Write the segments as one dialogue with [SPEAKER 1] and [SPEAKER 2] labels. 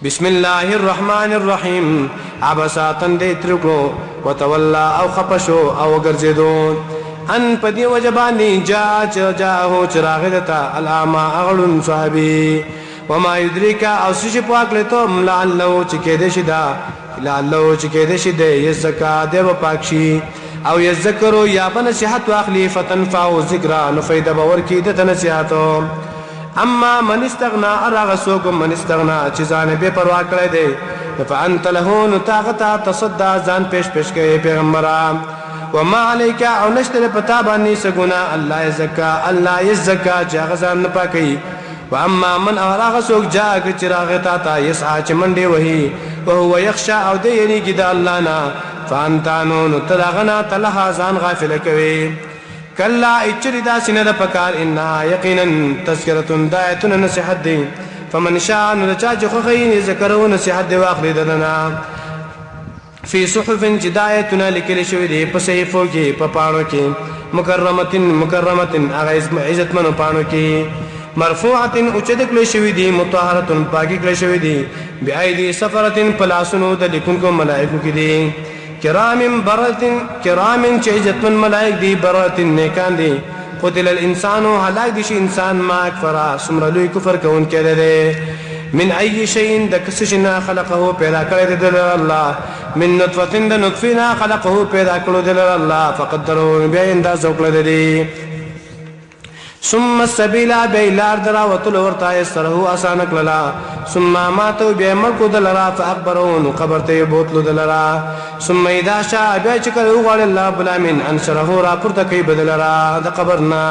[SPEAKER 1] بسم الله الرحمن الرحيم عبساتن دې ترکو وتولى او خپشو او ګرځیدو ان پدی وجبانی جاءه چراغ دتا الاما اغلن صحابي وما يدريك او سش پاکلتم لعله چکه دې شدا لعله چکه دې شدا یزکا دیو پاکشي او یذکروا یا بنصیحت واخلی فتنفع ذکر نفید باور کی د نصیحتو اما من استغنا ارغسوکم من استغنا چیزان بے پروا کړی دی فانت له نتاغتا تصدى ځان پیش کوي پیغمبران وما عليك او نشتل پتا باندې سګنا الله یزکا الله یزکا جاغزان نه پاکي واما من ارغسوک جاګ چراغ تا یسعى چمنډي وهي وهو يخشى او د یریږي د الله نه فانتانو نتلغنا تلها ځان غافل کوي كلا اجردا سند پکار ان یقینا تذکرۃ دایت نصیحت دی فمن شاء نچاج خخین ذکرون نصیحت دی واخلی دنا فی صحف جدایتنا لکل شوی دی پسیفو کی پپانو کی مکرمتن عزت منو پانو کی مرفوعه اوچدکل شوی دی مطهره پاکی کل شوی دی بأیدی سفرة پلاسنو د لیکن کو ملائکو کی دی کرام برتن کرام چیزت من ملائک دی برتن نیکان دی قتل الانسان هلاك دي شي انسان ما اكفر سمرلوي كفر كون كده من اي شيء دكسشنا خلقه پیدا کړی دی الله من نطفه نطفنا خلقه پیدا کړو دی الله فقدره بیا انداز وکړه دی ثم السبيل بيلار درا وتل ورتا يسره اسانك للا ثم ماتوا بملكو دلرا فاكبرون قبرته بوتلو دلرا ثم اذا شاء بيچكل وقال الله بلا من انشره را پرته کوي بدلرا د قبرنا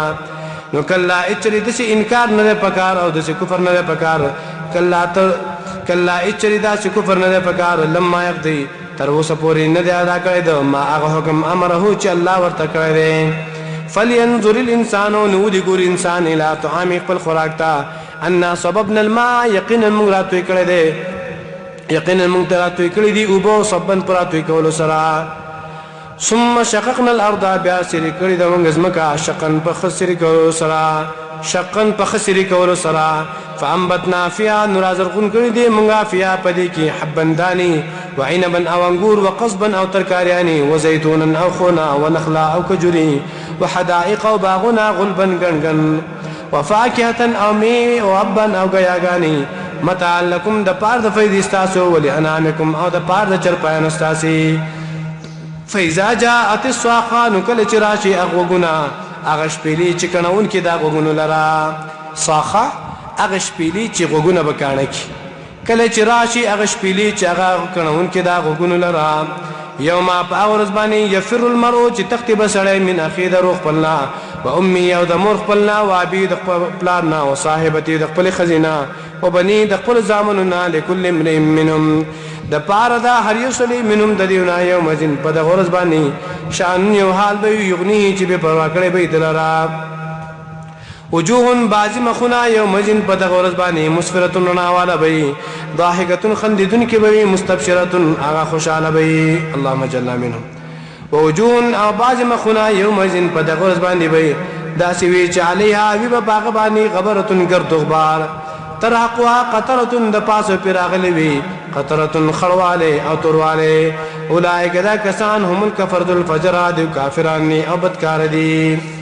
[SPEAKER 1] نو کلا اچري دس انکار نه پکار او دس کفر نه پکار کلا اچري دس کفر نه پکار لما يقضي تر اوسه پوری نه ادا کړی د ما هغه حکم امره چې الله ورته کړی فلينظر الانسان نودي ګور انسان الى طعام خپل خوراک تا ان سببنا الماء يقينا مغراتوي کړی دی یقینا مغراتوي کړی دی او بو سبن پراتوي کول سرا ثم شققنا الارض باسر کړی د موږ زمکا شقن په خسر کول سرا شقن په خسر کول سرا فانبتنا فيها نرازرقن کړی دی موږ فيها پدې کې حبن داني وعنبا او انګور وقصبا او ترکاریانی وزيتونا او خونا ونخلا او کجوري وحدائق او باغنا غلبا غنغن وفاكهه او مي وابا او غياغاني متاع لكم د پار د فیض استاسو ولانامکم او د پار د چرپایان استاسي فاذا جاءت الصاخه نکل چراشي اغوغنا اغش پیلی چکنون کی دا غوغونو لرا صاخه اغش پیلی چ غوغونه بکانه کی کله چراشي اغش پیلی چ اغه کنون کی دا غوغونو لرا يوم باورز باني يفر المرء چې تختی بسړی من اخي د روح پلنا و امي او د مور پلنا و ابي د پلارنا و صاحبتي د خپل خزینه و بني د خپل زامننا لكل امرئ منهم د پاره دا هر یو سلی منهم د دیونا یوم ذن په د غرز باندې شان یو حال به یغنی چې به پروا کړی به دلرا وجوه باز مخنا يوم ذن په د غرز باندې مسفرتن رناواله به ضاحكه خنددن کی به مستبشره اغه خوشاله به اللهم جل منهم ووجوه او باز مخنا يوم ذن په د غرز باندې به داسې وی چې عليها وی په باغ باندې غبرتن ګرد غبار ترحقها قطره د پاسو پیراغلی وی قطره خړواله او تورواله اولئک ذا کسان هم الكفر الفجر د کافرانه او بدکار دي